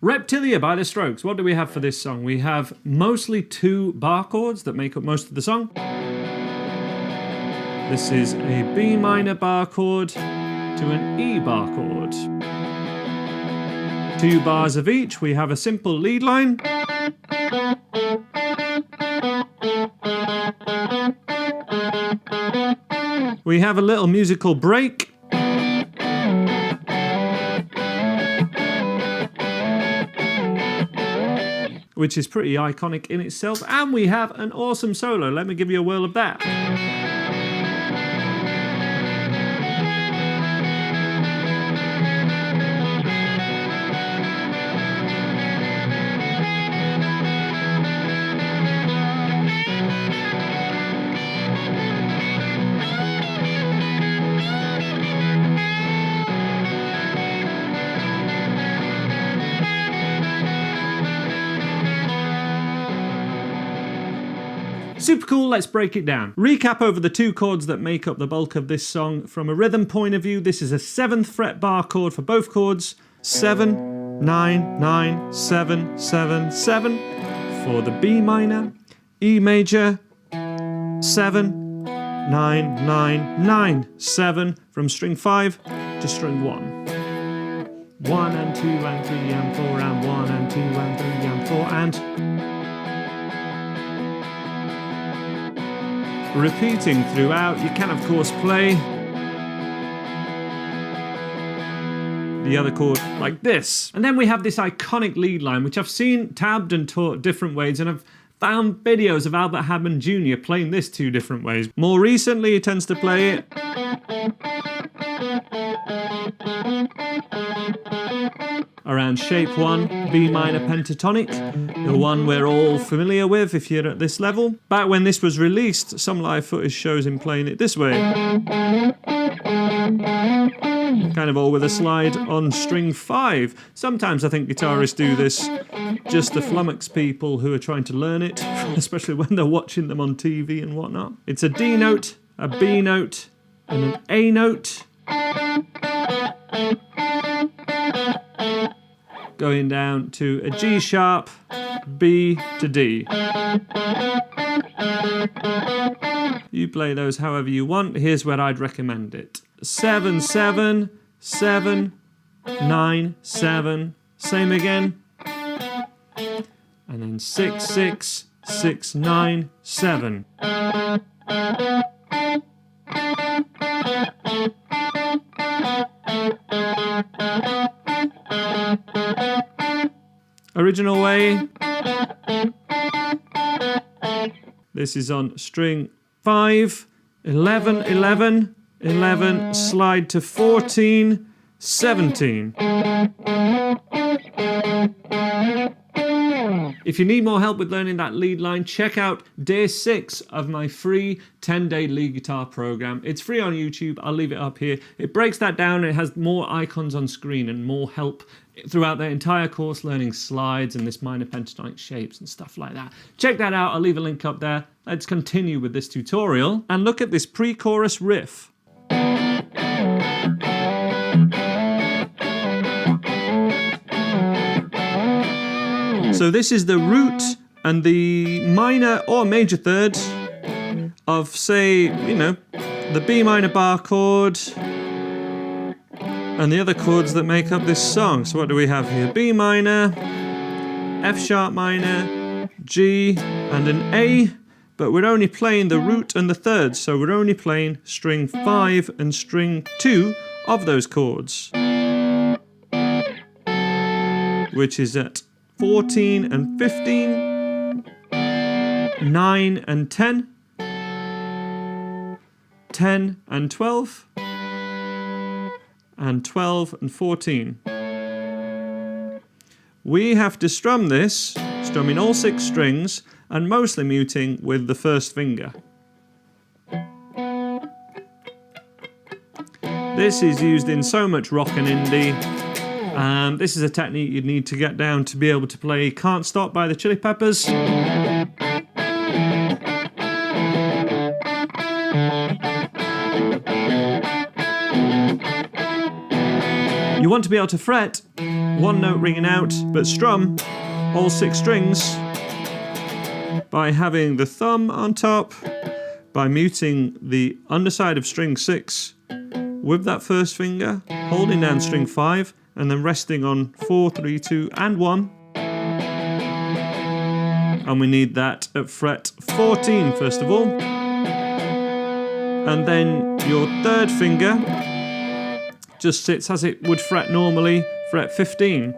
Reptilia by The Strokes. What do we have for this song? We have mostly 2 bar chords that make up most of the song. This is a B minor bar chord to an E bar chord. 2 bars of each. We have a simple lead line. We have a little musical break. Which is pretty iconic in itself, and we have an awesome solo. Let me give you a whirl of that. Super cool, let's break it down. Recap over the 2 chords that make up the bulk of this song. From a rhythm point of view, this is a 7th fret bar chord for both chords. 7, 9, 9, 7, 7, 7 for the B minor. E major, 7, 9, 9, 9, 7 from string 5 to string 1. 1 and 2 and 3 and 4 and 1 and 2 and 3 and 4 and... repeating throughout. You can of course play the other chord like this. And then we have this iconic lead line, which I've seen tabbed and taught different ways, and I've found videos of Albert Hammond Jr. playing this 2 different ways. More recently he tends to play it around shape 1, B minor pentatonic, the one we're all familiar with if you're at this level. Back when this was released, some live footage shows him playing it this way. Kind of all with a slide on string 5. Sometimes I think guitarists do this just to flummox people who are trying to learn it, especially when they're watching them on TV and whatnot. It's a D note, a B note, and an A note. Going down to a G sharp, B to D. You play those however you want. Here's where I'd recommend it. 7, 7, 7, 9, 7, same again. And then 6, 6, 6, 9, 7. Original way. This is on string 5, 11, 11, 11, slide to 14, 17. If you need more help with learning that lead line, check out day 6 of my free 10-day lead guitar program. It's free on YouTube. I'll leave it up here. It breaks that down. It has more icons on screen and more help throughout the entire course, learning slides and this minor pentatonic shapes and stuff like that. Check that out. I'll leave a link up there. Let's continue with this tutorial and look at this pre-chorus riff. So this is the root and the minor or major third of, say, you know, the B minor bar chord and the other chords that make up this song. So what do we have here? B minor, F sharp minor, G and an A, but we're only playing the root and the third, so we're only playing string 5 and string 2 of those chords, which is at 14 and 15, 9 and 10, 10 and 12, and 12 and 14. We have to strum this, strumming all 6 strings and mostly muting with the first finger. This is used in so much rock and indie. This is a technique you'd need to get down to be able to play Can't Stop by the Chili Peppers. You want to be able to fret one note ringing out, but strum all 6 strings by having the thumb on top, by muting the underside of string 6 with that first finger, holding down string 5, and then resting on 4, 3, 2, and 1. And we need that at fret 14 first of all. And then your third finger just sits as it would fret normally, fret 15.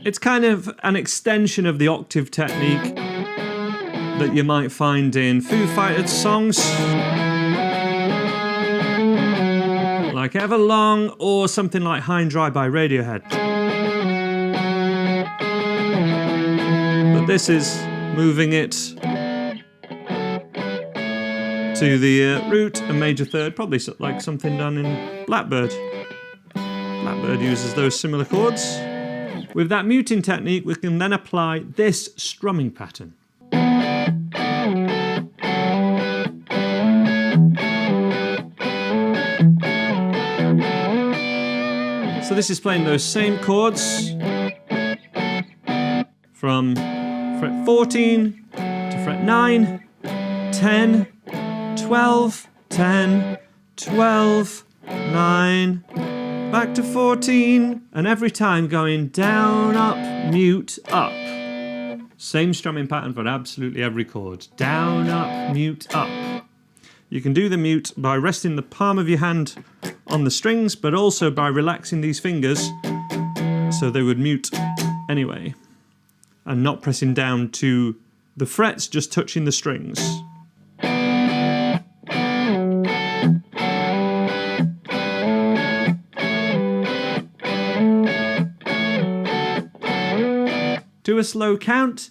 It's kind of an extension of the octave technique that you might find in Foo Fighters songs like Everlong or something like High and Dry by Radiohead. But this is moving it to the root and major third, probably like something done in Blackbird. Blackbird uses those similar chords. With that muting technique, we can then apply this strumming pattern. So this is playing those same chords from fret 14 to fret 9, 10, 12, 10, 12, 9, back to 14, and every time going down, up, mute, up. Same strumming pattern for absolutely every chord. Down, up, mute, up. You can do the mute by resting the palm of your hand on the strings, but also by relaxing these fingers so they would mute anyway, and not pressing down to the frets, just touching the strings. To a slow count,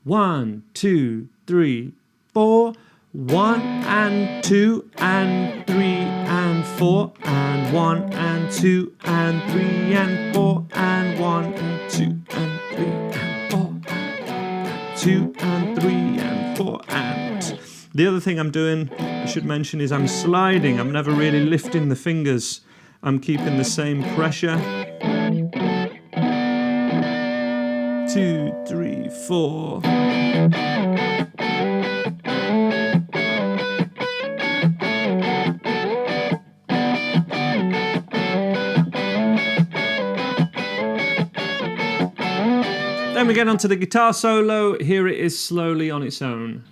1, 2, 3, 4, 1 and 2 and 3 and 4 and 1 and 2 and 3 and 4 and 1 and 2 and 3 and 4 and 2 and 3 and 4 and... The other thing I'm doing, I should mention, is I'm sliding. I'm never really lifting the fingers. I'm keeping the same pressure. 2, 3, 4. Then we get onto the guitar solo. Here it is slowly on its own.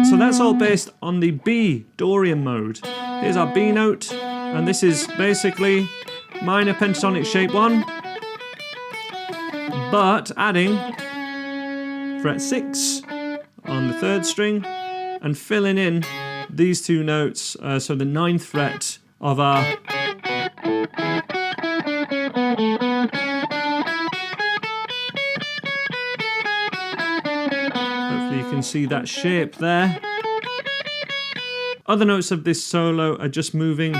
So that's all based on the B Dorian mode. Here's our B note, and this is basically minor pentatonic shape 1, but adding fret 6 on the 3rd string and filling in these 2 notes, so the 9th fret of our hopefully you can see that shape there. Other notes of this solo are just moving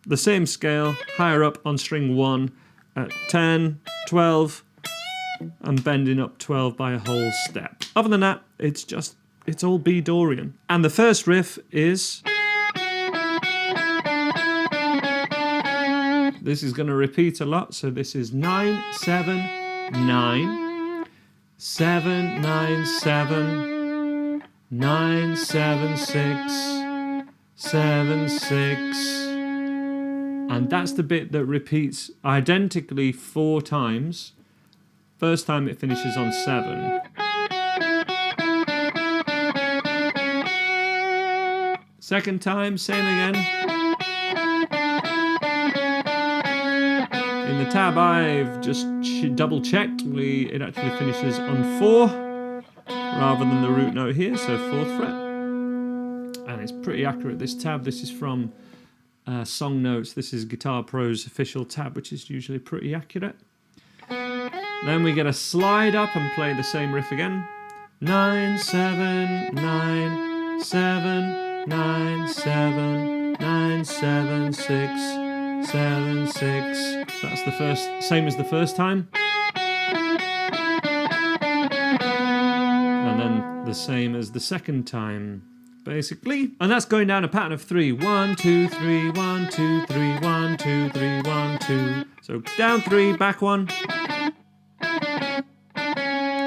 the same scale higher up on string 1 at 10, 12, and bending up 12 by a whole step. Other than that, it's all B Dorian. And the first riff is... This is going to repeat a lot, so this is 9, 7, 9, 7, 9, 7, 9, 7, 6, 7, 6. And that's the bit that repeats identically 4 times. First time it finishes on 7. Second time, same again. in the tab, I've just double checked. It actually finishes on 4 rather than the root note here, so 4th fret. And it's pretty accurate, this tab. This is from Song Notes. This is Guitar Pro's official tab, which is usually pretty accurate. Then we get a slide up and play the same riff again. 9, 7, 9, 7, 9, 7, 9, 7, 6, 7, 6. So that's the first, same as the first time. And then the same as the second time, basically. And that's going down a pattern of 3. 1, 2, 3, 1, 2, 3, 1, 2, 3, 1, 2. So down 3, back 1.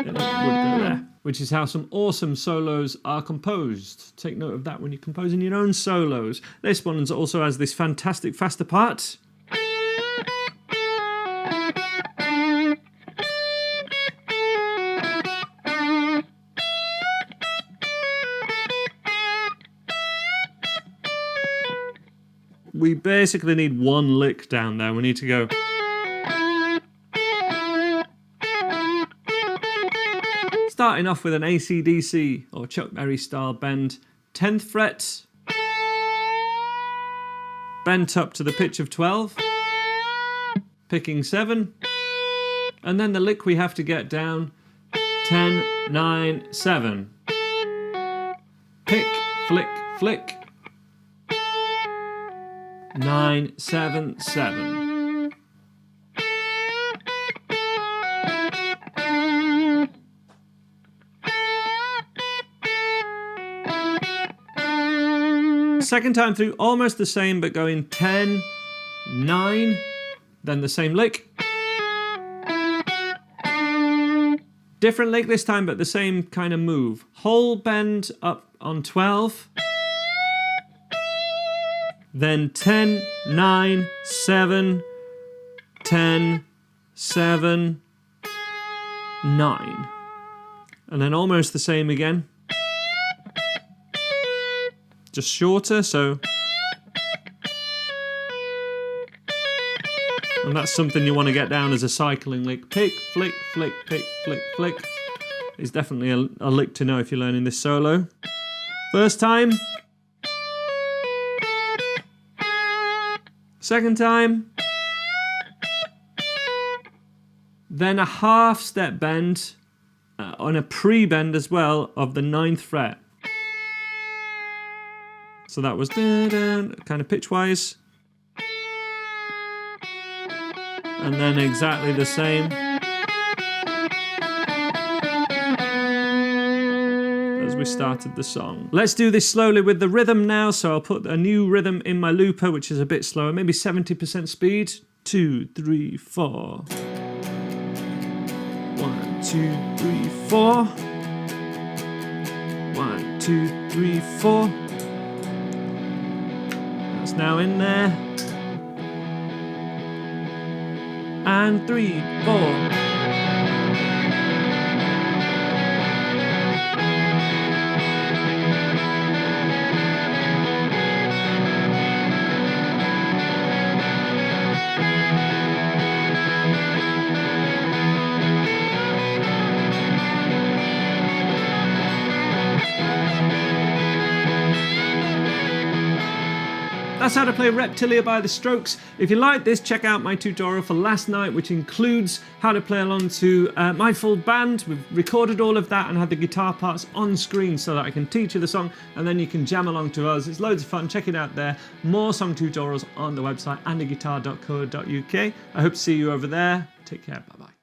It would go there. Which is how some awesome solos are composed. Take note of that when you're composing your own solos. This one also has this fantastic faster part. We basically need one lick down there. We need to go. Starting off with an AC/DC or Chuck Berry style bend, 10th fret, bent up to the pitch of 12, picking 7, and then the lick we have to get down, 10, 9, 7. Pick, flick, flick, 9, 7, 7. Second time through, almost the same, but going 10, 9, then the same lick. Different lick this time, but the same kind of move. Whole bend up on 12. Then 10, 9, 7, 10, 7, 9. And then almost the same again. Just shorter, so. And that's something you want to get down as a cycling lick. Pick, flick, flick, pick, flick, flick. Is definitely a lick to know if you're learning this solo. First time. Second time. Then a half step bend on a pre-bend as well of the 9th fret. So that was kind of pitch-wise. And then exactly the same as we started the song. Let's do this slowly with the rhythm now. So I'll put a new rhythm in my looper, which is a bit slower, maybe 70% speed. 2, 3, 4. 1, 2, 3, 4. 1, 2, 3, 4. That's now in there. And 3, 4. That's how to play Reptilia by The Strokes. If you like this, check out my tutorial for last night, which includes how to play along to my full band. We've recorded all of that and had the guitar parts on screen so that I can teach you the song and then you can jam along to us. It's loads of fun. Check it out there. More song tutorials on the website andyguitar.co.uk. I hope to see you over there. Take care. Bye-bye.